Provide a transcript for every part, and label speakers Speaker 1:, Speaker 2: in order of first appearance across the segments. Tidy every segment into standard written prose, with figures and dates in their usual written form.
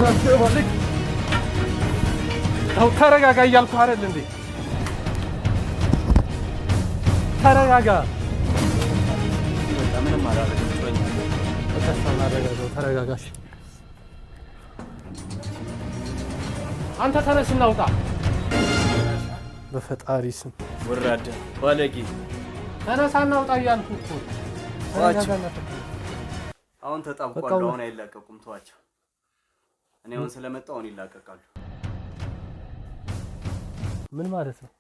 Speaker 1: ማለክ አው ተረጋጋ እያልኩ አይደል እንዴ ተረጋጋ
Speaker 2: ምንም አላረጋግጥ
Speaker 1: ተረጋጋሽ አንተ ተነስና ውጣ በፈጣሪ ስም
Speaker 2: ወራደ ባለጌ
Speaker 1: ተነሳና ውጣ እያልኩ እኮ
Speaker 2: አሁን ተጣብቋል አሁን አይላቀቁም ተዋቸው እኔ አሁን ስለመጣው አሁን ይላቀቃሉ
Speaker 1: ምን ማለት ነው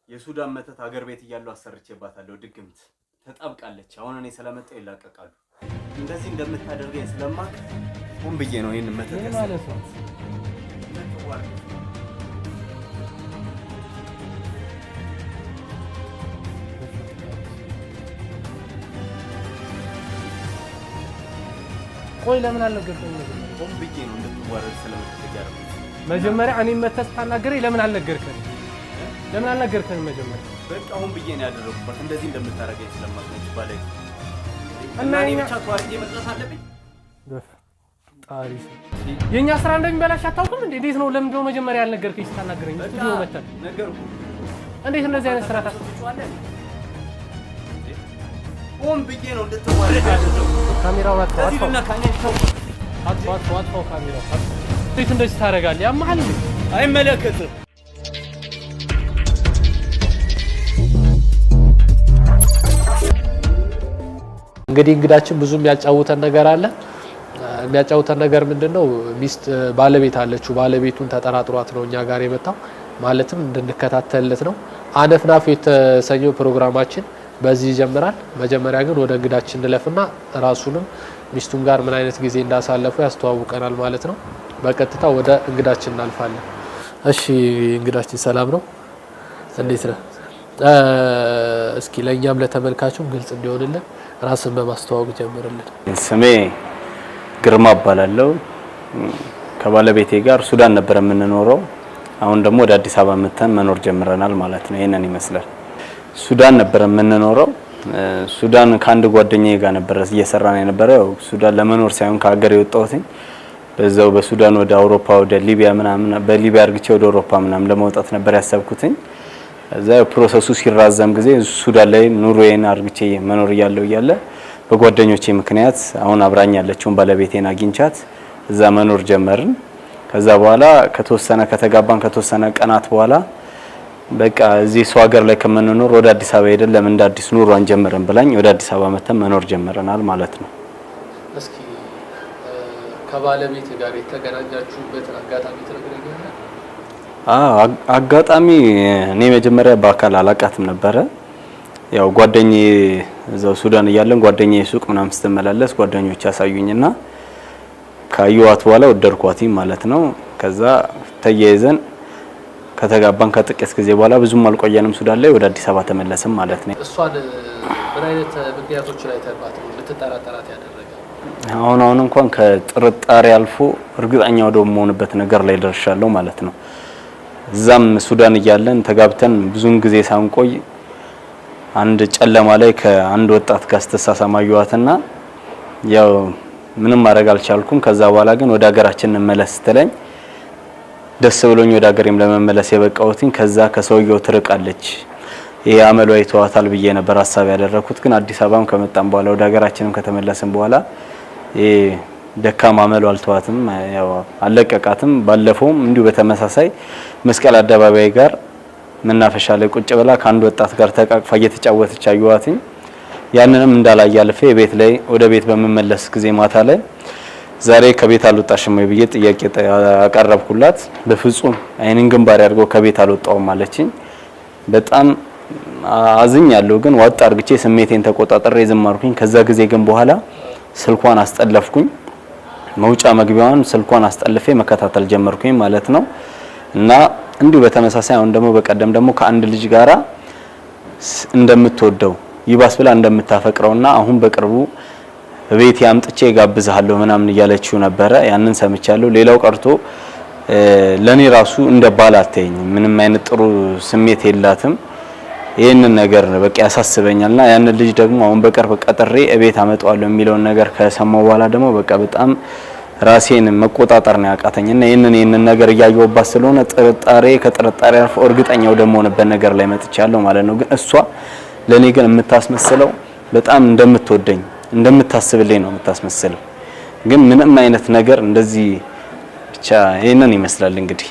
Speaker 2: የሱዳን መተት ሀገር ቤት እያለው አሰርቼባታለሁ ድግምት ተጣብቃለች አሁን እኔ ስለመጣው ይላቀቃሉ እንደዚህ እንደምታደርገኝ ስለማክ ሆን ብዬ ነው ይሄን መተት
Speaker 1: ማለት ነው ቆይ ለምን አልነገርከኝ
Speaker 2: ሆን ብዬ ነው እንደምትዋረድ ስለምትገርም
Speaker 1: መጀመሪያ እኔ መተት ታናገረኝ ለምን አልነገርከኝ መጀመሪያ
Speaker 2: በቃ ሆን ብዬ ነው ያደረኩት እንደዚህ እንደምታረገኝ ስለማውቅ ባለጌ
Speaker 1: እና
Speaker 2: እኔ ብቻ ተዋርጄ መጥራት አለብኝ
Speaker 1: ጣሪስ የኛ ስራ እንደሚበላሽ አታውቅም እንዴ እንዴት ነው ለምን ነው መጀመሪያ ያልነገርከኝ ስታናገረኝ ስቱዲዮ መጣ
Speaker 2: ነገርኩ እንዴት
Speaker 1: እንደዚህ አይነት ስራ ታስጨዋለህ
Speaker 2: ሆን ብዬ ነው እንድትዋረድ ያደረኩት
Speaker 1: ካሜራው አጥፋው
Speaker 2: እና ካኔታው
Speaker 1: አጥፋው ካሜራው እንዴት እንደዚህ ታረጋለህ ያማል
Speaker 2: አይመለከትም
Speaker 1: እንግዲህ እንግዳችን ብዙም ያጫውተን ነገር አለ የሚያጫውተን ነገር ምንድነው ሚስት ባለቤት አለችው ባለቤቱን ተጠራጥሯት ነው እኛ ጋር የመጣው ማለትም እንድንከታተልለት ነው አነፍናፍ የተሰኘው ፕሮግራማችን በዚህ ይጀምራል መጀመሪያ ግን ወደ እንግዳችን እንለፍና ራሱንም ሚስቱን ጋር ምን አይነት ጊዜ እንዳሳለፉ ያስተዋውቀናል ማለት ነው በቀጥታ ወደ እንግዳችን እናልፋለን እሺ እንግዳችን ሰላም ነው እንዴት ነህ እስኪ ለኛም ለተመልካቹም ግልጽ እንዲሆንልን ራስን በማስተዋወቅ ጀምርልን
Speaker 2: ስሜ ግርማ እባላለሁ ከባለቤቴ ጋር ሱዳን ነበር የምንኖረው አሁን ደግሞ ወደ አዲስ አበባ መተን መኖር ጀምረናል ማለት ነው ይሄንን ይመስላል ሱዳን ነበር የምንኖረው ሱዳን ከአንድ ጓደኛዬ ጋር ነበር እየሰራን የነበረው ሱዳን ለመኖር ሳይሆን ከሀገር የወጣሁት በዛው በሱዳን ወደ አውሮፓ ወደ ሊቢያ ምናምን በሊቢያ አርግቼ ወደ አውሮፓ ምናምን ለመውጣት ነበር ያሰብኩት እዛ ፕሮሰሱ ሲራዘም ጊዜ ሱዳን ላይ ኑሮዬን አርግቼ መኖር ያለ በጓደኞቼ ምክንያት አሁን አብራኝ ያለችውን ባለቤቴን አግኝቻት እዛ መኖር ጀመርን ከዛ በኋላ ከተጋባን ከተወሰነ ቀናት በኋላ በቃ እዚህ ሰው ሀገር ላይ ከመንኖር ወደ አዲስ አበባ ሄደን ለምን እንደ አዲስ ኑሮ አንጀምርም ብላኝ ወደ አዲስ አበባ መተን መኖር ጀምረናል ማለት ነው
Speaker 1: እስኪ ከባለቤት ጋር የተገናኛችሁበት አጋጣሚ ትነግረኛለህ
Speaker 2: አጋጣሚ እኔ መጀመሪያ በአካል አላቃትም ነበር ያው ጓደኛዬ እዛው ሱዳን እያለን ጓደኛዬ ሱቅ ምናምን ስትመላለስ ጓደኞች ያሳዩኝና ካዩዋት በኋላ ወደድኳት ማለት ነው ከዛ ተያይዘን ከተጋባን ከጥቂት ጊዜ በኋላ ብዙም አልቆየንም ሱዳን ላይ ወደ አዲስ አበባ ተመለስን ማለት ነው
Speaker 1: እሷን ምን አይነት ምክንያቶች ላይ ተባተ ልትጠራጠራት ያደረገ
Speaker 2: አሁን እንኳን ከጥርጣሬ አልፎ እርግጠኛ ወደሆነበት ነገር ላይ ደርሻለሁ ማለት ነው እዛም ሱዳን እያለን ተጋብተን ብዙን ጊዜ ሳንቆይ አንድ ጨለማ ላይ ከአንድ ወጣት ጋር ተሳሳማዩዋትና ያው ምንም ማድረግ አልቻልኩም ከዛ በኋላ ግን ወደ ሀገራችን እንመለስ ተለኝ ደስ ብሎኝ ወደ ሀገሬም ለመመለስ የበቃሁትኝ ከዛ ከሰውየው ትርቃለች ይሄ አመሏ ይተዋታል ብዬ ነበር ሐሳብ ያደረኩት ግን አዲስ አበባም ከመጣን በኋላ ወደ ሀገራችንም ከተመለስን በኋላ ይሄ ደካማ አመሏ አልተዋትም ያው አለቀቃትም ባለፈውም እንዲሁ በተመሳሳይ መስቀል አደባባይ ጋር መናፈሻ ላይ ቁጭ ብላ ከአንድ ወጣት ጋር ተቃቅፋ እየተጫወተች አዩዋትኝ ያንንም እንዳላያልፈ ቤት ላይ ወደ ቤት በመመለስ ጊዜ ማታ ላይ ዛሬ ከቤት አልወጣሽም ወይ ብዬ ጥያቄ አቀረብኩላት በፍጹም አይንን ግንባር ያርገው ከቤት አልወጣውም አለችኝ በጣም አዝኛለሁ ግን ዋጣ አርግቼ ስሜቴን ተቆጣጣሪ ዝማርኩኝ ከዛ ጊዜ ግን በኋላ ስልኳን አስጠለፍኩኝ መውጫ መግቢያዋን ስልኳን አስጠልፌ መከታተል ጀመርኩኝ ማለት ነው እና እንዲሁ በተመሳሳይ አሁን ደግሞ በቀደም ደግሞ ከአንድ ልጅ ጋራ እንደምትወደው ይባስ ብላ እንደምታፈቅረውና አሁን በቅርቡ ቤት ያምጥቼ ጋብዛለሁ ምናምን እያለችው ነበር ያንን ሰምቻለሁ ሌላው ቀርቶ ለኔ ራሱ እንደ ባል አትይኝ ምንም አይነት ጥሩ ስሜት የላትም ይሄንን ነገር በቃ ያሳስበኛልና ያንን ልጅ ደግሞ አሁን በቅርብ ቀጥሬ እቤት አመጣዋለሁ የሚለው ነገር ከሰማው በኋላ ደግሞ በቃ በጣም ራሴን መቆጣጠር ነው ያቃተኝና ይሄንን ነገር ያያየውባት ስለሆነ ጥርጣሬ ከጥርጣሬ አልፎ እርግጠኛው ደሞ ሆነበት ነገር ላይ መጥቻለሁ ማለት ነው። ግን እሷ ለኔ ግን የምታስመስለው በጣም እንደምትወደኝ እንደምታስብልኝ ነው የምታስመስለው። ግን ምንም አይነት ነገር እንደዚህ ብቻ ይሄንን ይመስላል እንግዲህ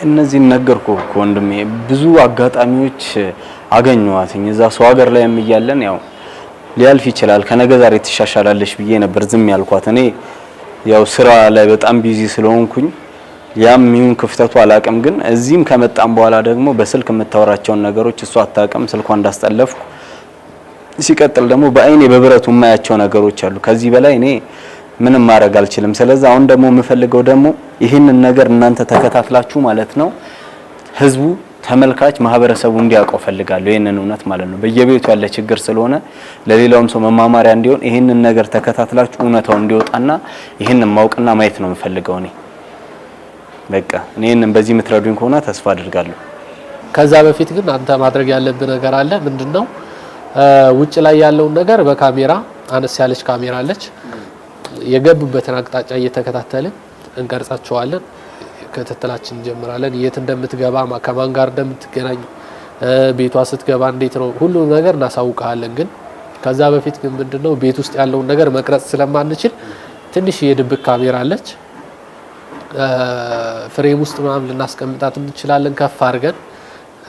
Speaker 2: እነዚህ ነገርኩ ወንድሜ ብዙ አጋጣሚዎች አገኘዋትኝ እዛ ሰው ሀገር ላይ እያለን ያው ሊያልፍ ይችላል ከነገ ዛሬ ትሻሻላለሽ ብዬ ነበር ዝም ያልኳት። እኔ ያው ስራ ላይ በጣም ቢዚ ስለሆንኩኝ ያም ይሁን ክፍተቱ አላቅም። ግን እዚህም ከመጣም በኋላ ደግሞ በስልክ የምታወራቸውን ነገሮች እሷ አታውቅም። ስልኳ እንዳስጠለፍኩ ሲቀጥል ደግሞ በአይኔ በብረቱ የማያቸው ነገሮች አሉ። ከዚህ በላይ እኔ ምንም ማድረግ አልችልም። ስለዚህ አሁን ደግሞ የምፈልገው ደግሞ ይህንን ነገር እናንተ ተከታትላችሁ ማለት ነው ህዝቡ ተመልካች ማህበረሰቡ እንዲያውቀው ፈልጋለሁ ይሄንን እውነት ማለት ነው። በየቤቱ ያለ ችግር ስለሆነ ለሌላውም ሰው መማማሪያ እንዲሆን ይሄንን ነገር ተከታትላችሁ እውነታው እንዲወጣና ይሄንን ማወቅና ማየት ነው የምፈልገው እኔ። በቃ እኔን በዚህ ምትረዱኝ ከሆነ ተስፋ አድርጋለሁ።
Speaker 1: ከዛ በፊት ግን አንተ ማድረግ ያለብህ ነገር አለ። ምንድነው ውጭ ላይ ያለውን ነገር በካሜራ አነስ ያለች ካሜራ አለች የገቡበትን አቅጣጫ እየተከታተልን እንቀርጻቸዋለን። ክትትላችን እንጀምራለን። የት እንደምትገባ ከማን ጋር እንደምትገናኝ ቤቷ ስትገባ እንዴት ነው ሁሉ ነገር እናሳውቃለን። ግን ከዛ በፊት ግን ምንድነው ቤት ውስጥ ያለውን ነገር መቅረጽ ስለማንችል ትንሽ የድብቅ ካሜራ አለች ፍሬም ውስጥ ምናምን ልናስቀምጣት እንችላለን ከፍ አድርገን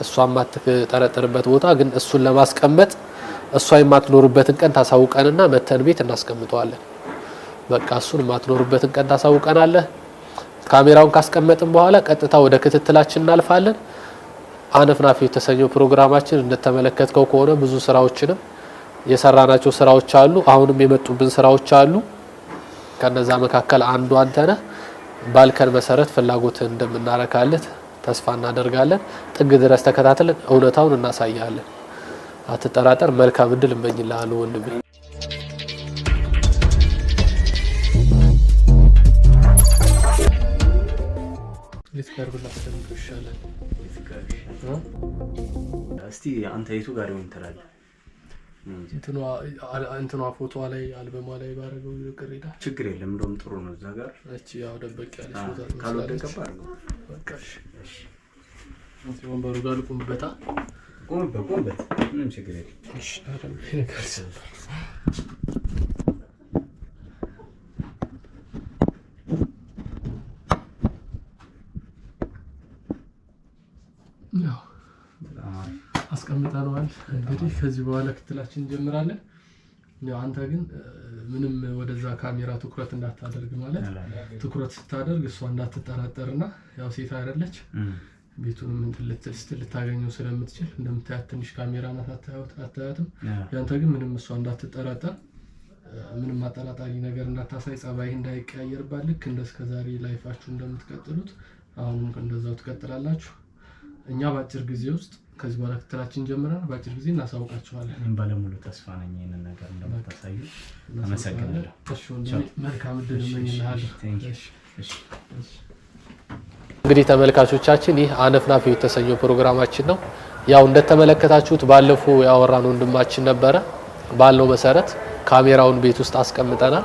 Speaker 1: እሷ ማትጠረጥርበት ቦታ። ግን እሱን ለማስቀመጥ እሷ የማትኖርበትን ቀን ታሳውቀንና መተን ቤት እናስቀምጠዋለን። በቃ እሱን የማትኖርበትን ቀን ታሳውቀናለህ። ካሜራውን ካስቀመጥን በኋላ ቀጥታ ወደ ክትትላችን እናልፋለን። አነፍናፊ የተሰኘው ፕሮግራማችን እንደተመለከተው ከሆነ ብዙ ስራዎችንም የሰራናቸው ስራዎች አሉ። አሁንም የመጡብን ስራዎች አሉ። ከነዛ መካከል አንዱ አንተ ነህ። ባልከን መሰረት ፍላጎትን እንደምናረካለት ተስፋ እናደርጋለን። ጥግ ድረስ ተከታተልን እውነታውን እናሳያለን። አትጠራጠር። መልካም እድል እመኝልሃለሁ ወንድሜ።
Speaker 2: እስቲ አንተ የቱ ጋር ይሆን ትላለህ?
Speaker 1: እንትኗ ፎቶ ላይ አልበሟ ላይ ባረገው ይቀርይዳ
Speaker 2: ችግር የለም። እንደውም ጥሩ ነው እዛ ጋር
Speaker 1: እቺ ያው ደበቅ ያለች ፎቶ
Speaker 2: ካልወደቀባር ነው።
Speaker 1: በቃ እሺ አንተ ወንበሩ ጋር ልቁምበታ
Speaker 2: ቆምበት ምንም ችግር የለም።
Speaker 1: እሺ አረም ይነካል። ያው አስቀምጠናል። እንግዲህ ከዚህ በኋላ ክትላችን እንጀምራለን። ያው አንተ ግን ምንም ወደዛ ካሜራ ትኩረት እንዳታደርግ ማለት ትኩረት ስታደርግ እሷ እንዳትጠራጠርና ያው ሴት አይደለች ቤቱንም ልታገኘው ስለምትችል እንደምታያት ትንሽ ካሜራ ናት አታያትም። ያንተ ግን ምንም እሷ እንዳትጠራጠር ምንም አጠራጣሪ ነገር እንዳታሳይ ጸባይ እንዳይቀያየርባት ልክ እንደስከዛሬ ላይፋችሁ እንደምትቀጥሉት አሁንም እንደዛው ትቀጥላላችሁ። እኛ ባጭር ጊዜ ውስጥ ከዚህ በኋላ ክትላችን ጀምረን ባጭር ጊዜ እናሳውቃችኋለን።
Speaker 2: እኔም ባለሙሉ ተስፋ ነኝ ይሄንን ነገር እንደምታሳዩ። አመሰግናለሁ።
Speaker 1: እሺ ወንድሜ መልካም እድል እመኝልሃለሁ። እሺ እንግዲህ ተመልካቾቻችን ይህ አነፍናፊ የተሰኘው ፕሮግራማችን ነው። ያው እንደተመለከታችሁት ባለፈው ያወራን ወንድማችን ነበረ። ባለው መሰረት ካሜራውን ቤት ውስጥ አስቀምጠናል።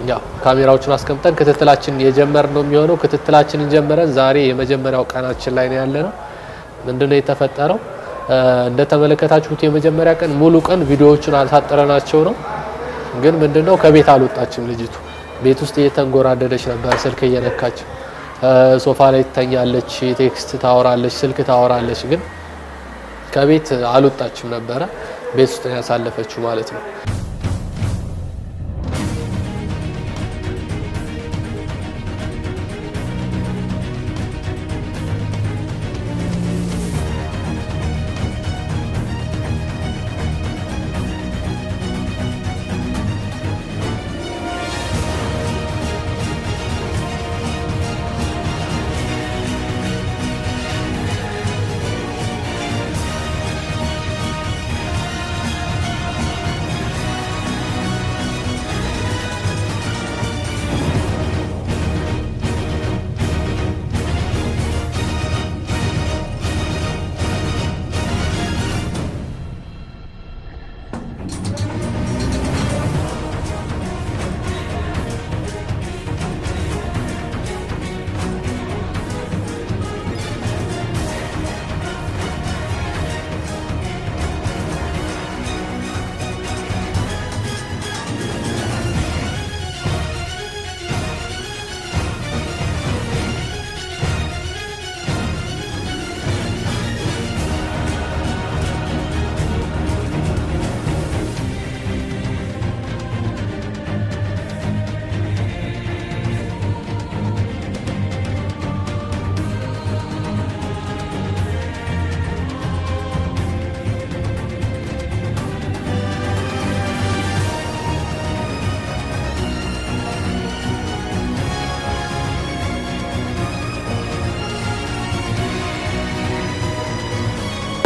Speaker 1: ያው ካሜራዎቹን አስቀምጠን ክትትላችን የጀመርነው የሚሆነው ክትትላችንን ጀመረን ዛሬ የመጀመሪያው ቀናችን ላይ ነው ያለነው። ምንድነው የተፈጠረው? እንደተመለከታችሁት የመጀመሪያ ቀን ሙሉ ቀን ቪዲዮዎቹን አልታጠረናቸው ነው። ግን ምንድነው ከቤት አልወጣችም ልጅቱ። ቤት ውስጥ እየተንጎራደደች ነበር ስልክ እየነካች ሶፋ ላይ ትተኛለች፣ ቴክስት ታወራለች፣ ስልክ ታወራለች። ግን ከቤት አልወጣችም ነበረ። ቤት ውስጥ ያሳለፈችው ማለት ነው።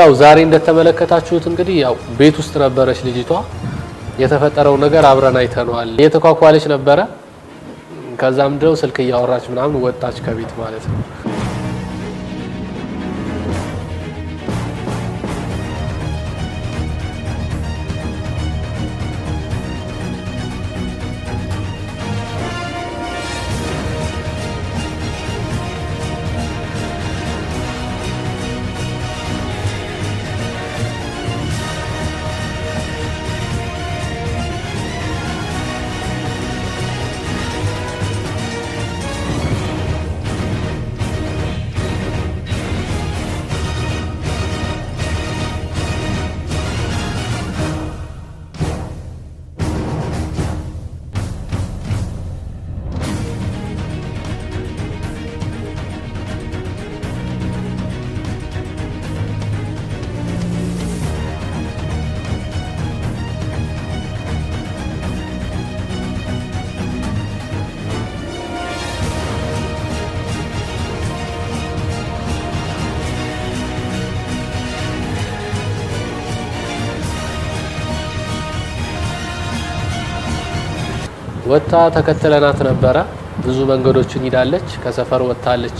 Speaker 1: ያው ዛሬ እንደተመለከታችሁት እንግዲህ ያው ቤት ውስጥ ነበረች ልጅቷ። የተፈጠረው ነገር አብረን አይተነዋል። እየተኳኳለች ነበረ። ከዛም ድረው ስልክ እያወራች ምናምን ወጣች ከቤት ማለት ነው። ወጣ ተከተለናት ነበረ። ብዙ መንገዶችን ሄዳለች። ከሰፈር ወጣለች።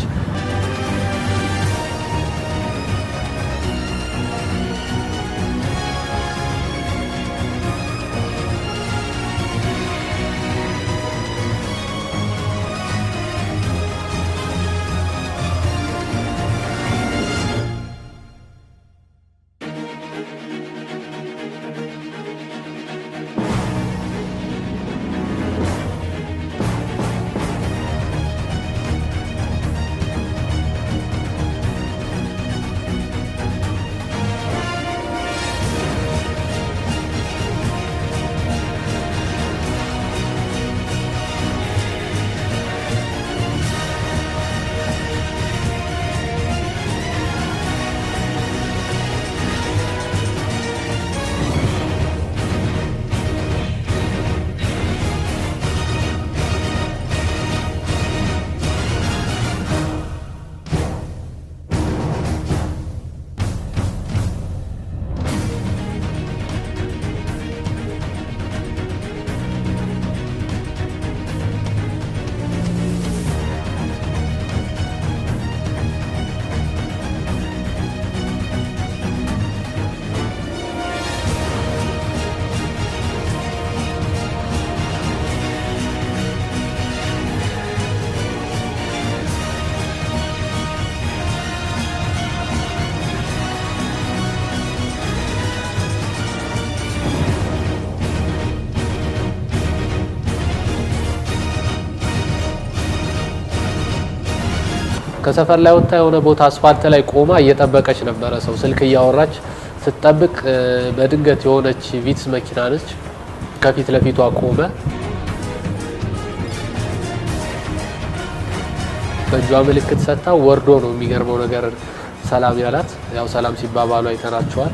Speaker 1: ከሰፈር ላይ ወጣ የሆነ ቦታ አስፋልት ላይ ቆማ እየጠበቀች ነበረ። ሰው ስልክ እያወራች ስትጠብቅ በድንገት የሆነች ቪትስ መኪና ነች ከፊት ለፊቷ ቆመ። በእጇ ምልክት ሰጣ ወርዶ ነው። የሚገርመው ነገር ሰላም ያላት። ያው ሰላም ሲባባሉ አይተናቸዋል።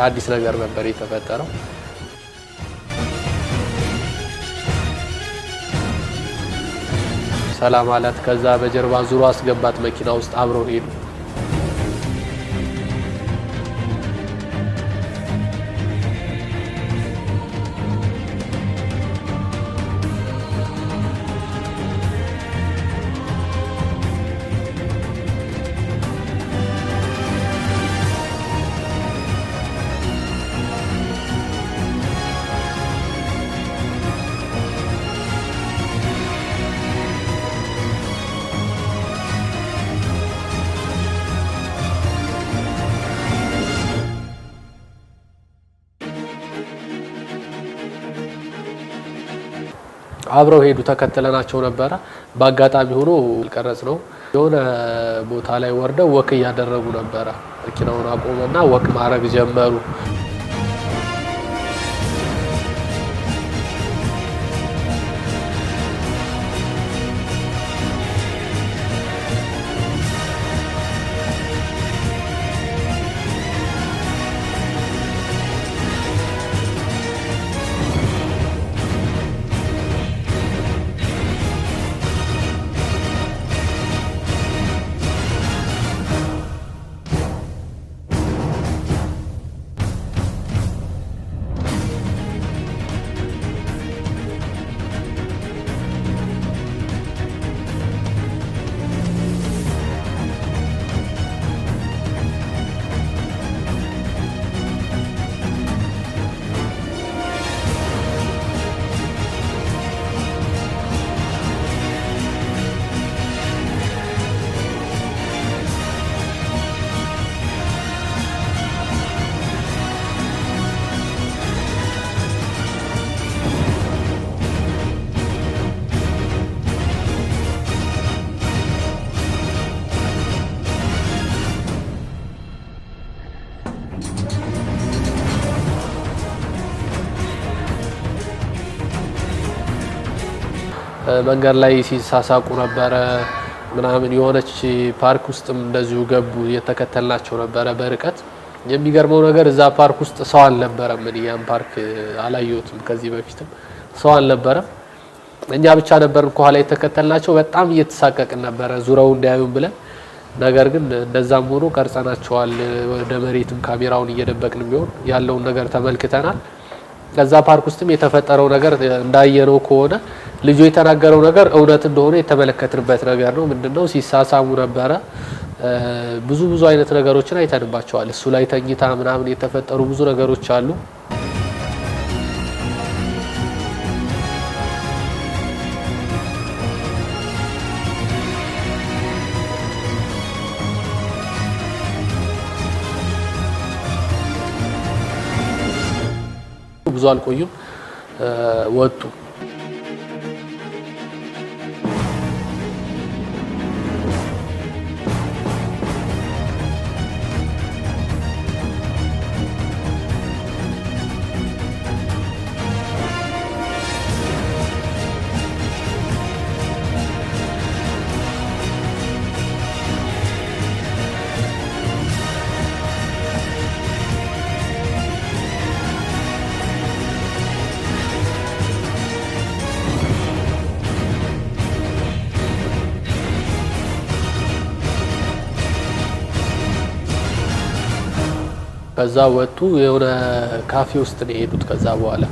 Speaker 1: አዲስ ነገር ነበር የተፈጠረው። ሰላም አላት። ከዛ በጀርባ ዙሮ አስገባት መኪና ውስጥ አብረው ሄዱ። አብረው ሄዱ። ተከተለናቸው ነበረ። በአጋጣሚ ሆኖ ቀረጽ ነው። የሆነ ቦታ ላይ ወርደው ወክ እያደረጉ ነበረ። መኪናውን አቆመና ወክ ማድረግ ጀመሩ። መንገድ ላይ ሲሳሳቁ ነበር ምናምን የሆነች ፓርክ ውስጥም እንደዚሁ ገቡ የተከተልናቸው ነበር በርቀት የሚገርመው ነገር እዛ ፓርክ ውስጥ ሰው አልነበረም ምን ያን ፓርክ አላየሁትም ከዚህ በፊትም ሰው አልነበረም እኛ ብቻ ነበርን ከኋላ የተከተልናቸው በጣም እየተሳቀቅን ነበር ዙራው እንዲያዩን ብለን ነገር ግን እንደዛም ሆኖ ቀርጸናቸዋል ወደ መሬትም ካሜራውን እየደበቅን ቢሆን ያለውን ነገር ተመልክተናል ከዛ ፓርክ ውስጥም የተፈጠረው ነገር እንዳየነው ከሆነ ልጁ የተናገረው ነገር እውነት እንደሆነ የተመለከትንበት ነገር ነው ምንድነው ሲሳሳሙ ነበር ብዙ አይነት ነገሮችን አይተንባቸዋል እሱ ላይ ተኝታ ምናምን የተፈጠሩ ብዙ ነገሮች አሉ ብዙ አልቆዩም ወጡ ከዛ ወጡ የሆነ ካፌ ውስጥ ነው የሄዱት ከዛ በኋላ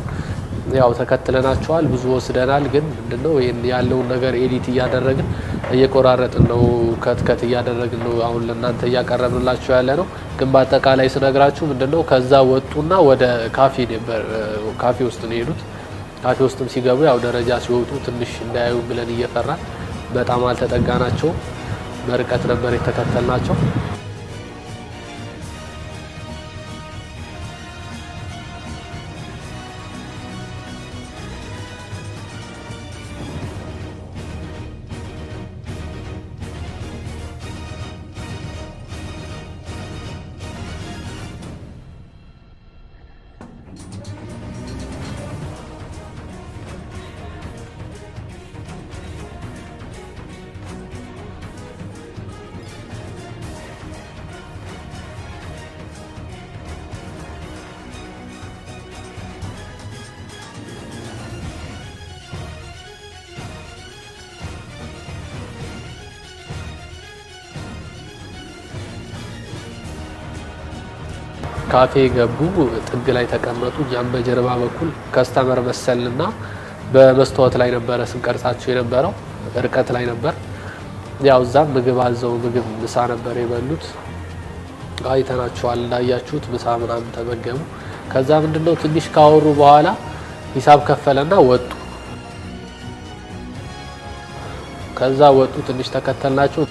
Speaker 1: ያው ተከትለናቸዋል ብዙ ወስደናል ግን ምንድነው ያለውን ነገር ኤዲት እያደረግን እየቆራረጥን ነው ከትከት እያደረግን ነው አሁን ለእናንተ እያቀረብንላችሁ ያለ ነው ግን በአጠቃላይ ስነግራችሁ ምንድነው ከዛ ወጡና ወደ ካፌ ነበር ካፌ ውስጥ ነው የሄዱት ካፌ ውስጥም ሲገቡ ያው ደረጃ ሲወጡ ትንሽ እንዳያዩ ብለን እየፈራን በጣም አልተጠጋናቸው በርቀት ነበር የተከተልናቸው ካፌ ገቡ ጥግ ላይ ተቀመጡ ጃም በጀርባ በኩል ከስተመር መሰልና በመስተዋት ላይ ነበር ስንቀርጻቸው የነበረው ርቀት ላይ ነበር ያው ዛም ምግብ አዘው ምግብ ምሳ ነበር የበሉት አይተናቸዋል እንዳያችሁት ምሳ ምናምን ተመገቡ ከዛ ምንድነው ትንሽ ካወሩ በኋላ ሂሳብ ከፈለና ወጡ ከዛ ወጡ ትንሽ ተከተልናቸው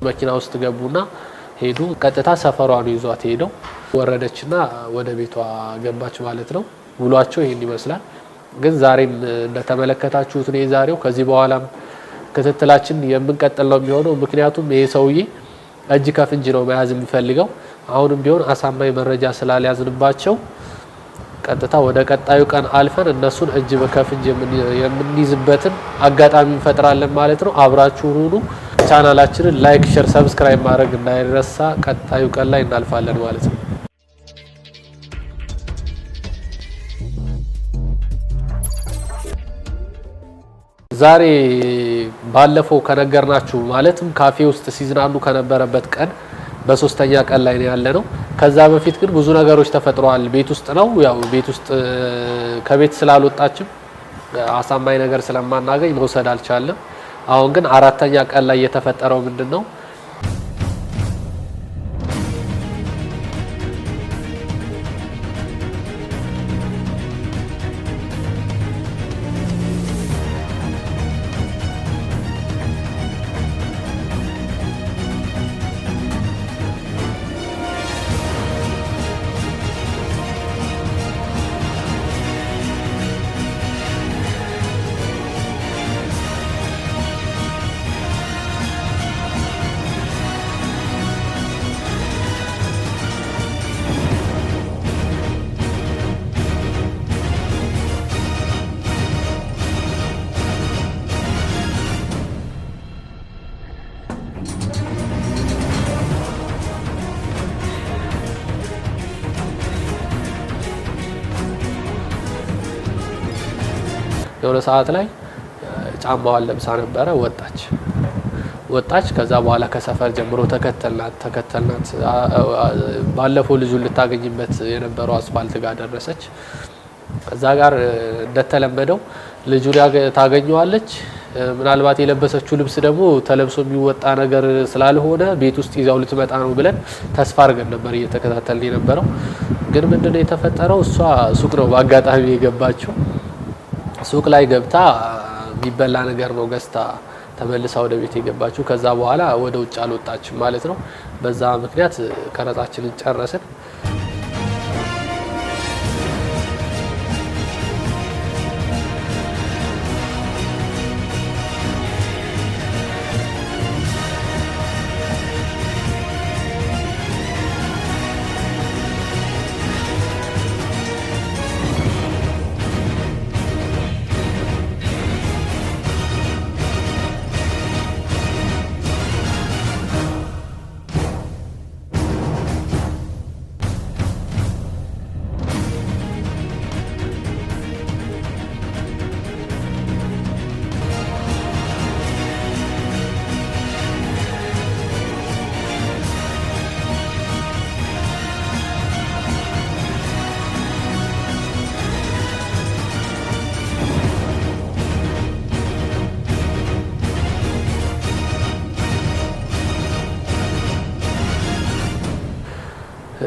Speaker 1: መኪና ውስጥ ገቡና ሄዱ ቀጥታ ሰፈሯን ይዟት ሄደው ወረደችና ወደ ቤቷ ገባች ማለት ነው ውሏቸው ይሄን ይመስላል ግን ዛሬም እንደተመለከታችሁት ነው ዛሬው ከዚህ በኋላም ክትትላችን የምንቀጥል ነው የሚሆነው ምክንያቱም ይሄ ሰውዬ እጅ ከፍንጅ ነው መያዝ የሚፈልገው አሁንም ቢሆን አሳማኝ መረጃ ስላልያዝንባቸው ቀጥታ ወደ ቀጣዩ ቀን አልፈን እነሱን እጅ በከፍንጅ የምንይዝበትን አጋጣሚ እንፈጥራለን ማለት ነው አብራችሁ ሁኑ ቻናላችንን ላይክ ሼር ሰብስክራይብ ማድረግ እንዳይረሳ ቀጣዩ ቀን ላይ እናልፋለን ማለት ነው ዛሬ ባለፈው ከነገርናችሁ ማለትም ካፌ ውስጥ ሲዝናኑ ከነበረበት ቀን በሶስተኛ ቀን ላይ ነው ያለነው። ከዛ በፊት ግን ብዙ ነገሮች ተፈጥረዋል። ቤት ውስጥ ነው ያው ቤት ውስጥ ከቤት ስላልወጣችም አሳማኝ ነገር ስለማናገኝ መውሰድ አልቻለም። አሁን ግን አራተኛ ቀን ላይ የተፈጠረው ምንድነው? የሆነ ሰዓት ላይ ጫማዋን ለብሳ ነበረ ወጣች። ከዛ በኋላ ከሰፈር ጀምሮ ተከተልናት ባለፈው ልጁን ልታገኝበት የነበረው አስፋልት ጋር ደረሰች። ከዛ ጋር እንደተለመደው ልጁን ታገኘዋለች። ምናልባት የለበሰችው ልብስ ደግሞ ተለብሶ የሚወጣ ነገር ስላልሆነ ቤት ውስጥ ይዛው ልትመጣ ነው ብለን ተስፋ አድርገን ነበር እየተከታተልን የነበረው። ግን ምንድነው የተፈጠረው? እሷ ሱቅ ነው በአጋጣሚ የገባችው። ሱቅ ላይ ገብታ የሚበላ ነገር ነው ገዝታ ተመልሳ ወደ ቤት የገባችው። ከዛ በኋላ ወደ ውጭ አልወጣችም ማለት ነው። በዛ ምክንያት ቀረጻችንን ጨረስን።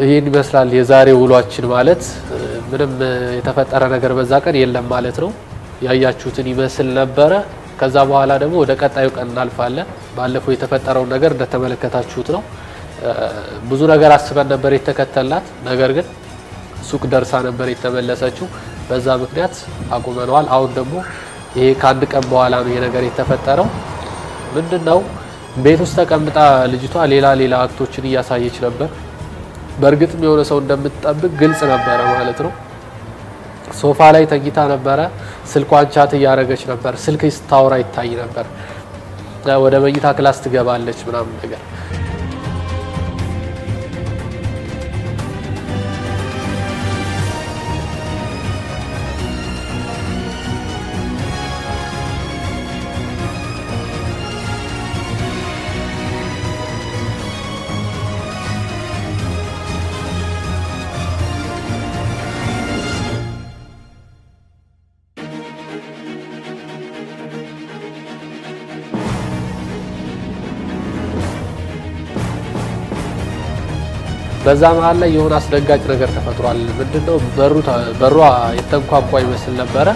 Speaker 1: ይሄን ይመስላል የዛሬ ውሏችን። ማለት ምንም የተፈጠረ ነገር በዛ ቀን የለም ማለት ነው። ያያችሁትን ይመስል ነበረ። ከዛ በኋላ ደግሞ ወደ ቀጣዩ ቀን እናልፋለን። ባለፈው የተፈጠረው ነገር እንደተመለከታችሁት ነው። ብዙ ነገር አስበን ነበር የተከተልናት፣ ነገር ግን ሱቅ ደርሳ ነበር የተመለሰችው። በዛ ምክንያት አቁመነዋል። አሁን ደግሞ ይሄ ከአንድ ቀን በኋላ ነው ይሄ ነገር የተፈጠረው። ምንድነው ቤት ውስጥ ተቀምጣ ልጅቷ ሌላ አክቶችን እያሳየች ነበር። በእርግጥም የሆነ ሰው እንደምትጠብቅ ግልጽ ነበረ ማለት ነው። ሶፋ ላይ ተኝታ ነበረ። ስልኳን ቻት እያደረገች ነበር። ስልክ ስታወራ ይታይ ነበር። ወደ መኝታ ክላስ ትገባለች ምናምን ነገር። በዛ መሃል ላይ የሆነ አስደንጋጭ ነገር ተፈጥሯል። ምንድነው? በሯ የተንኳኳ ይመስል ነበረ።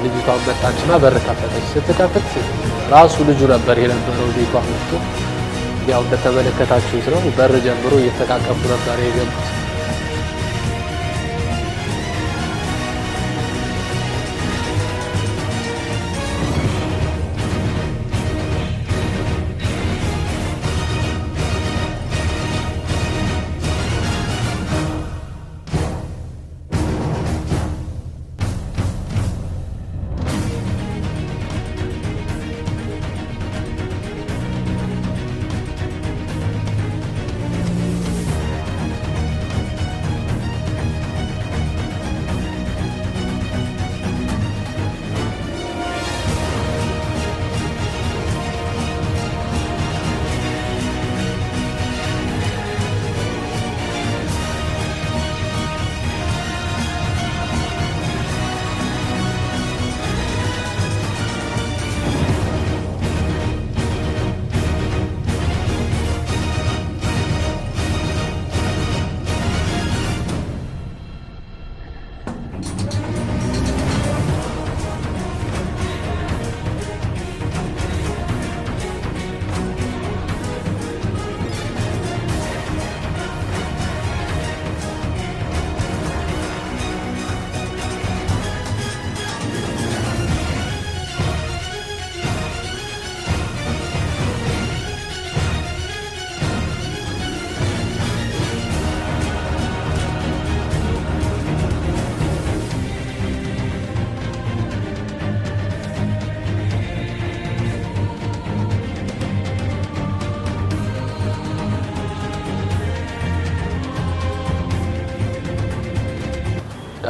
Speaker 1: ልጅቷ መጣችና በር ከፈተች። ስትከፍት ራሱ ልጁ ነበር የነበረው ቤቷ መጥቶ። ያው እንደተመለከታችሁት ነው። በር ጀምሮ እየተቃቀፉ ነበር የገቡት።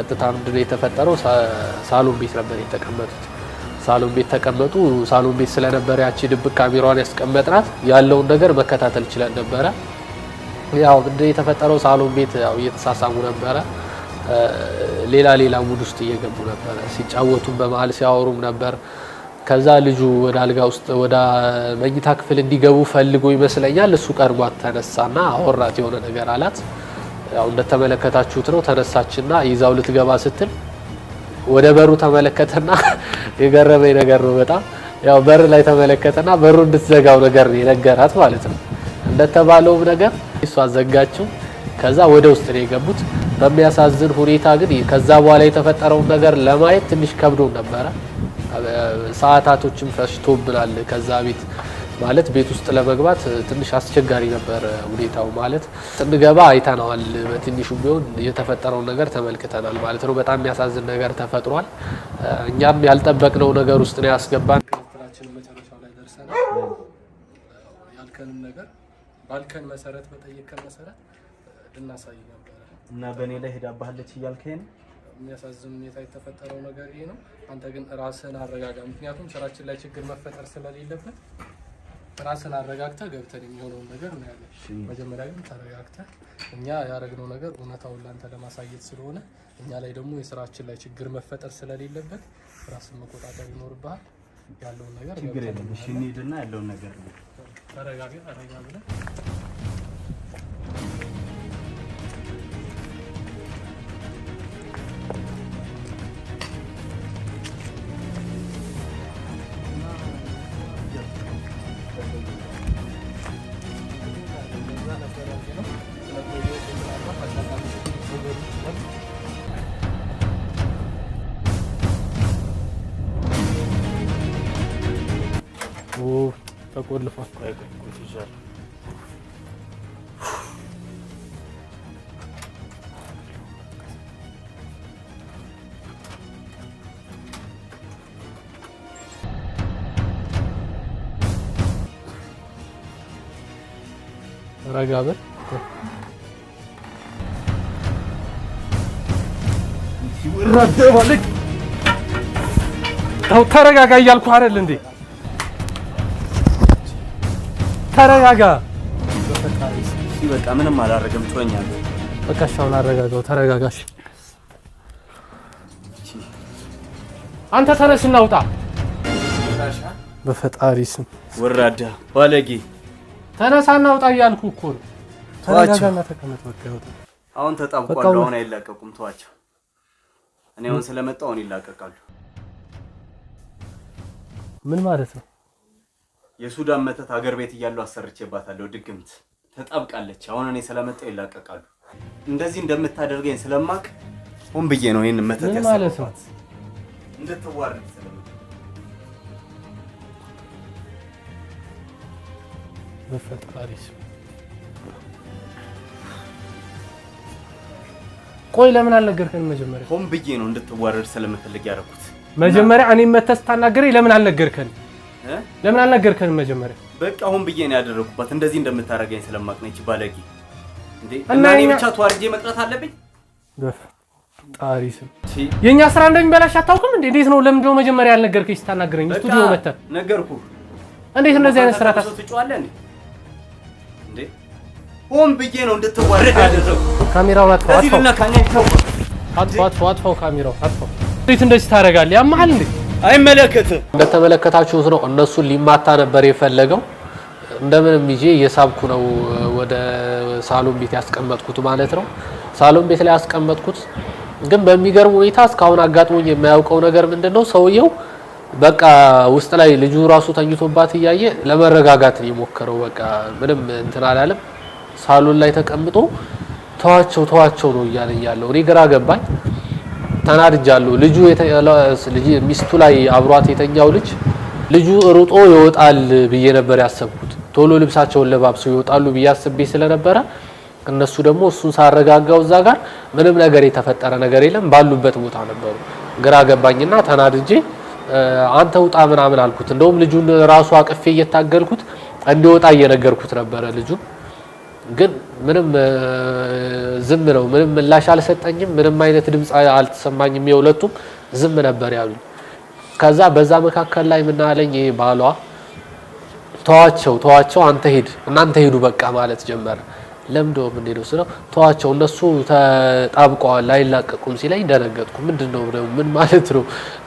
Speaker 1: ቀጥታ ምንድነው የተፈጠረው ሳሎን ቤት ነበር የተቀመጡት ሳሎን ቤት ተቀመጡ ሳሎን ቤት ስለነበር ያቺ ድብቅ ካሜራዋን ያስቀመጥናት ያለውን ነገር መከታተል ይችላል ነበር ያው ምንድነው የተፈጠረው ሳሎን ቤት ያው እየተሳሳሙ ነበር ሌላ ሙድ ውስጥ እየገቡ ነበር ሲጫወቱም በመሃል ሲያወሩም ነበር ከዛ ልጁ ወደ አልጋ ውስጥ ወደ መኝታ ክፍል እንዲገቡ ፈልጎ ይመስለኛል እሱ ቀርቧት ተነሳና አወራት የሆነ ነገር አላት ያው እንደተመለከታችሁት ነው ተነሳችና ይዛው ልትገባ ስትል ወደ በሩ ተመለከተና የገረመኝ ነገር ነው በጣም ያው በር ላይ ተመለከተና በሩ እንድትዘጋው ነገር የነገራት ማለት ነው እንደተባለው ነገር እሷ ዘጋችው ከዛ ወደ ውስጥ ነው የገቡት በሚያሳዝን ሁኔታ ግን ከዛ በኋላ የተፈጠረው ነገር ለማየት ትንሽ ከብዶ ነበር ሰዓታቶችም ፈሽቶብናል ከዛ ቤት ማለት ቤት ውስጥ ለመግባት ትንሽ አስቸጋሪ ነበር ሁኔታው ማለት እንገባ አይተናል በትንሹ ቢሆን የተፈጠረው ነገር ተመልክተናል ማለት ነው በጣም የሚያሳዝን ነገር ተፈጥሯል እኛም ያልጠበቅነው ነገር ውስጥ ነው ያስገባን
Speaker 3: ክትትላችን መጨረሻው ላይ ደርሰናል ያልከንን ነገር ባልከን መሰረት በጠየቀን መሰረት ልናሳይ ነበር
Speaker 2: እና በእኔ ላይ ሄዳ ባህለች እያልከኝ
Speaker 3: የሚያሳዝን ሁኔታ የተፈጠረው ነገር ይሄ ነው አንተ ግን ራስህን አረጋጋ ምክንያቱም ስራችን ላይ ችግር መፈጠር ስለሌለበት ራስህን አረጋግተህ ገብተን የሚሆነውን ነገር ነው ያለው መጀመሪያ ግን ተረጋግተህ እኛ ያደረግነው ነገር እውነታውን ላንተ ለማሳየት ስለሆነ እኛ ላይ ደግሞ የስራችን ላይ ችግር መፈጠር ስለሌለበት ራስን መቆጣጠር ይኖርብሃል ያለውን ነገር
Speaker 2: ችግር የለም እሺ እንሂድና ያለውን ነገር ነው
Speaker 3: ተረጋጋ ብለህ
Speaker 1: ተቆልፏል
Speaker 2: ይሻል
Speaker 1: ረጋበል
Speaker 3: ይወራደባልክ ታው ተረጋጋ እያልኩ አይደል እንዴ ተረጋጋ
Speaker 2: በቃ ምንም አላረገም ተወኛል
Speaker 1: በቃ ሻውን አረጋጋው ተረጋጋሽ
Speaker 3: አንተ ተነስና ውጣ
Speaker 1: በፈጣሪ ስም
Speaker 2: ወራዳ ባለጌ
Speaker 3: ተነሳና ውጣ እያልኩ እኮ ነው
Speaker 1: ተረጋጋና ተቀመጥ በቃ ይወጣ
Speaker 2: አሁን ተጣብቋል አሁን አይላቀቁም ተዋቸው እኔ አሁን ስለመጣው አሁን ይላቀቃሉ
Speaker 1: ምን ማለት ነው
Speaker 2: የሱዳን መተት ሀገር ቤት እያለው አሰርቼባታለሁ ድግምት ተጣብቃለች አሁን እኔ ስለመጣው ይላቀቃሉ እንደዚህ እንደምታደርገኝ ስለማቅ ሆን ብዬ ነው ይሄን መተት ያሰራት እንደተዋረድ ስለምን
Speaker 1: በፈጣሪ ስም ቆይ ለምን አልነገርከንም መጀመሪያ
Speaker 2: ሆን ብዬ ነው እንድትዋረድ ስለምፈልግ ያደረኩት
Speaker 3: መጀመሪያ እኔ መተስ ታናገረኝ ለምን አልነገርከንም ለምን አልነገርከንም መጀመሪያ
Speaker 2: በቃ አሁን ብዬ ነው ያደረኩባት እንደዚህ እንደምታረጋኝ ስለማቅ ነች ባለጌ እንዴ እና እኔ ብቻ ተዋርጄ መቅረት አለብኝ
Speaker 1: በፈጣሪ ስም
Speaker 3: የኛ ስራ እንደሚበላሽ አታውቅም እንዴ እንዴት ነው ለምን ነው መጀመሪያ ያልነገርከኝ ስታናገረኝ ስቱዲዮ መተህ
Speaker 2: ነገርኩ
Speaker 3: እንዴት እንደዚህ አይነት ስራ
Speaker 2: ታስጨዋለህ እንዴ ሆን ብዬ ነው እንድትዋረድ ያደረኩት
Speaker 1: ካሜራውን
Speaker 3: አጥፋው ካሜራው አጥፋው እንዴት እንደዚህ ታረጋለህ ያማል እንዴ
Speaker 2: አይመለከትም
Speaker 1: እንደተመለከታችሁት ነው እነሱን ሊማታ ነበር የፈለገው እንደምንም ይዤ የሳብኩ ነው ወደ ሳሎን ቤት ያስቀመጥኩት ማለት ነው ሳሎን ቤት ላይ ያስቀመጥኩት ግን በሚገርም ሁኔታ እስካሁን አጋጥሞኝ የማያውቀው ነገር ምንድነው ሰውየው በቃ ውስጥ ላይ ልጁ ራሱ ተኝቶባት እያየ ለመረጋጋት ይሞክረው በቃ ምንም እንትን አላለም ሳሎን ላይ ተቀምጦ ተዋቸው ነው እያለኝ ያለው እኔ ግራ ገባኝ ተናድጃለሁ ልጁ ሚስቱ ላይ አብሯት የተኛው ልጁ ሩጦ ይወጣል ብዬ ነበር ያሰብኩት ቶሎ ልብሳቸውን ለባብሰው ይወጣሉ ብዬ አስቤ ስለነበረ እነሱ ደግሞ እሱን ሳረጋጋው እዛ ጋር ምንም ነገር የተፈጠረ ነገር የለም ባሉበት ቦታ ነበሩ ግራ ገባኝና ተናድጄ አንተ ውጣ ምናምን አልኩት እንደውም ልጁን ራሱ አቅፌ እየታገልኩት እንዲወጣ እየነገርኩት ነበር ልጁ ግን ምንም ዝም ነው ምንም ምላሽ አልሰጠኝም ምንም አይነት ድምጽ አልተሰማኝም የሁለቱም ዝም ነበር ያሉኝ ከዛ በዛ መካከል ላይ ምን አለኝ ይሄ ባሏ ተዋቸው አንተ ሄድ እናንተ ሄዱ በቃ ማለት ጀመረ ለምዶ ምን ሄዶ ስለው ተዋቸው እነሱ ተጣብቀዋል አይላቀቁም ሲለኝ ደነገጥኩ ምንድነው ምን ማለት ነው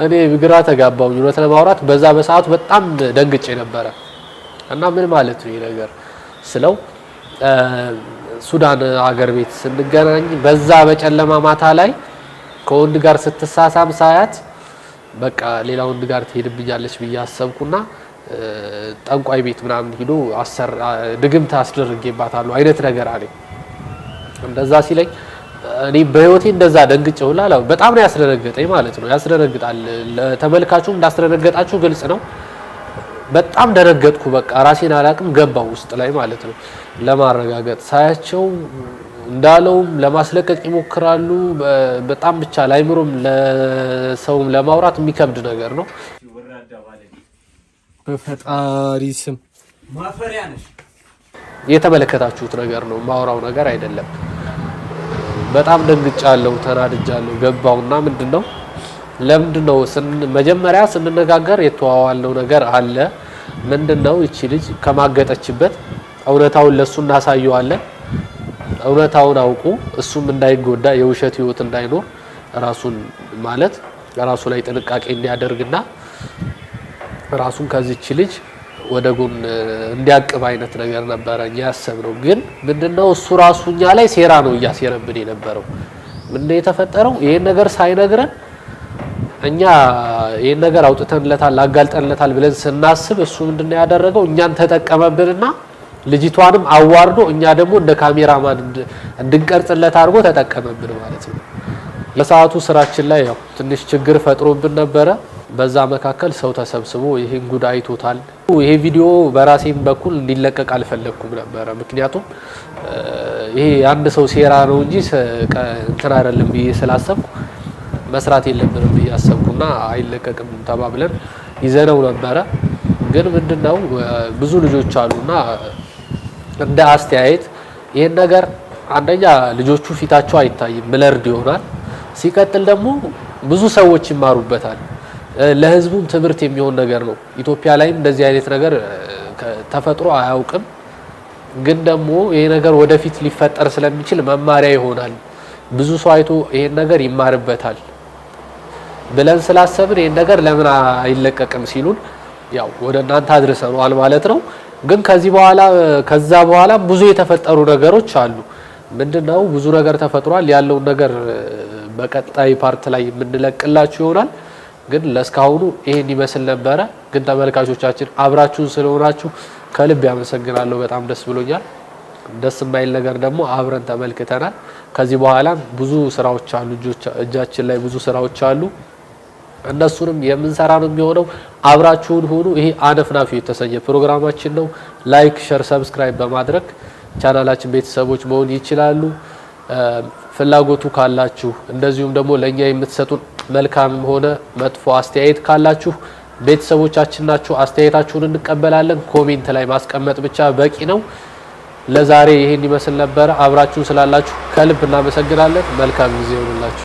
Speaker 1: እኔ ግራ ተጋባው ነው ለማውራት በዛ በሰዓቱ በጣም ደንግጬ ነበር እና ምን ማለት ነው ይሄ ነገር ስለው ሱዳን ሀገር ቤት ስንገናኝ በዛ በጨለማ ማታ ላይ ከወንድ ጋር ስትሳሳም ሳያት በቃ ሌላ ወንድ ጋር ትሄድብኛለች በያሰብኩና ጠንቋይ ቤት ምናምን ሄዶ ድግምት አስደርጌባታለሁ አይነት ነገር አለኝ እንደዛ ሲለኝ እኔ በህይወቴ እንደዛ ደንግጬው ላላው በጣም ነው ያስደነገጠኝ ማለት ነው ያስደነግጣል ለተመልካቹም እንዳስደነገጣችሁ ግልጽ ነው በጣም ደረገጥኩ በቃ ራሴን አላቅም ገባው ውስጥ ላይ ማለት ነው ለማረጋገጥ ሳያቸው እንዳለውም ለማስለቀቅ ይሞክራሉ በጣም ብቻ ላይምሩም ለሰውም ለማውራት የሚከብድ ነገር ነው በፈጣሪ ስም ማፈሪያ ነሽ የተመለከታችሁት ነገር ነው ማውራው ነገር አይደለም በጣም ደንግጫለሁ ተናድጃለሁ ገባውና ምንድነው ለምንድነው መጀመሪያ ስንነጋገር የተዋዋልነው ነገር አለ ምንድነው እቺ ልጅ ከማገጠችበት እውነታውን ለሱ እናሳየዋለን እውነታውን አውቁ እሱም እንዳይጎዳ የውሸት ህይወት እንዳይኖር ራሱን ማለት ራሱ ላይ ጥንቃቄ እንዲያደርግና ራሱን ከዚች ልጅ ወደ ጎን እንዲያቅብ አይነት ነገር ነበረኛ ያሰብነው ግን ምንድነው እሱ ራሱኛ ላይ ሴራ ነው ያሰረብን የነበረው ምንድነው የተፈጠረው ይሄን ነገር ሳይነግረን እኛ ይሄን ነገር አውጥተንለታል አጋልጠንለታል ብለን ስናስብ እሱ ምንድነው ያደረገው እኛን ተጠቀመብንና ልጅቷንም አዋርዶ እኛ ደግሞ እንደ ካሜራማን እንድንቀርጽለት አድርጎ ተጠቀመብን ማለት ነው ለሰዓቱ ስራችን ላይ ያው ትንሽ ችግር ፈጥሮብን ነበረ በዛ መካከል ሰው ተሰብስቦ ይሄን ጉዳይ ቶታል ይሄ ቪዲዮ በራሴም በኩል እንዲለቀቅ አልፈለኩም ነበር ምክንያቱም ይሄ አንድ ሰው ሴራ ነው እንጂ እንትን አይደለም ብዬ ስላሰብኩ መስራት የለብንም ብዬ አሰብኩና አይለቀቅም ተባብለን ይዘነው ነበር ግን ምንድነው ብዙ ልጆች አሉና እንደ አስተያየት ይሄን ነገር አንደኛ ልጆቹ ፊታቸው አይታይም ብለርድ ይሆናል ሲቀጥል ደግሞ ብዙ ሰዎች ይማሩበታል ለህዝቡም ትምህርት የሚሆን ነገር ነው ኢትዮጵያ ላይ እንደዚህ አይነት ነገር ተፈጥሮ አያውቅም ግን ደግሞ ይሄ ነገር ወደፊት ሊፈጠር ስለሚችል መማሪያ ይሆናል ብዙ ሰው አይቶ ይሄን ነገር ይማርበታል ብለን ስላሰብን ይሄን ነገር ለምን አይለቀቅም ሲሉን ያው ወደ እናንተ አድርሰናል ማለት ነው ግን ከዛ በኋላ ብዙ የተፈጠሩ ነገሮች አሉ ምንድነው ብዙ ነገር ተፈጥሯል ያለው ነገር በቀጣይ ፓርት ላይ የምንለቅላችሁ ይሆናል ግን ለስካሁኑ ይሄን ይመስል ነበር ግን ተመልካቾቻችን አብራችሁን ስለሆናችሁ ከልብ ያመሰግናለሁ በጣም ደስ ብሎኛል ደስ የማይል ነገር ደግሞ አብረን ተመልክተናል ከዚህ በኋላ ብዙ ስራዎች አሉ እጃችን ላይ ብዙ ስራዎች አሉ እነሱንም የምንሰራ ነው የሚሆነው አብራችሁን ሆኑ ይሄ አነፍናፊ የተሰኘ ፕሮግራማችን ነው ላይክ ሼር ሰብስክራይብ በማድረግ ቻናላችን ቤተሰቦች መሆን ይችላሉ ፍላጎቱ ካላችሁ እንደዚሁም ደግሞ ለኛ የምትሰጡን መልካም ሆነ መጥፎ አስተያየት ካላችሁ ቤተሰቦቻችን ናችሁ አስተያየታችሁን እንቀበላለን ኮሜንት ላይ ማስቀመጥ ብቻ በቂ ነው ለዛሬ ይሄን ይመስል ነበር አብራችሁን ስላላችሁ ከልብ እናመሰግናለን መልካም ጊዜ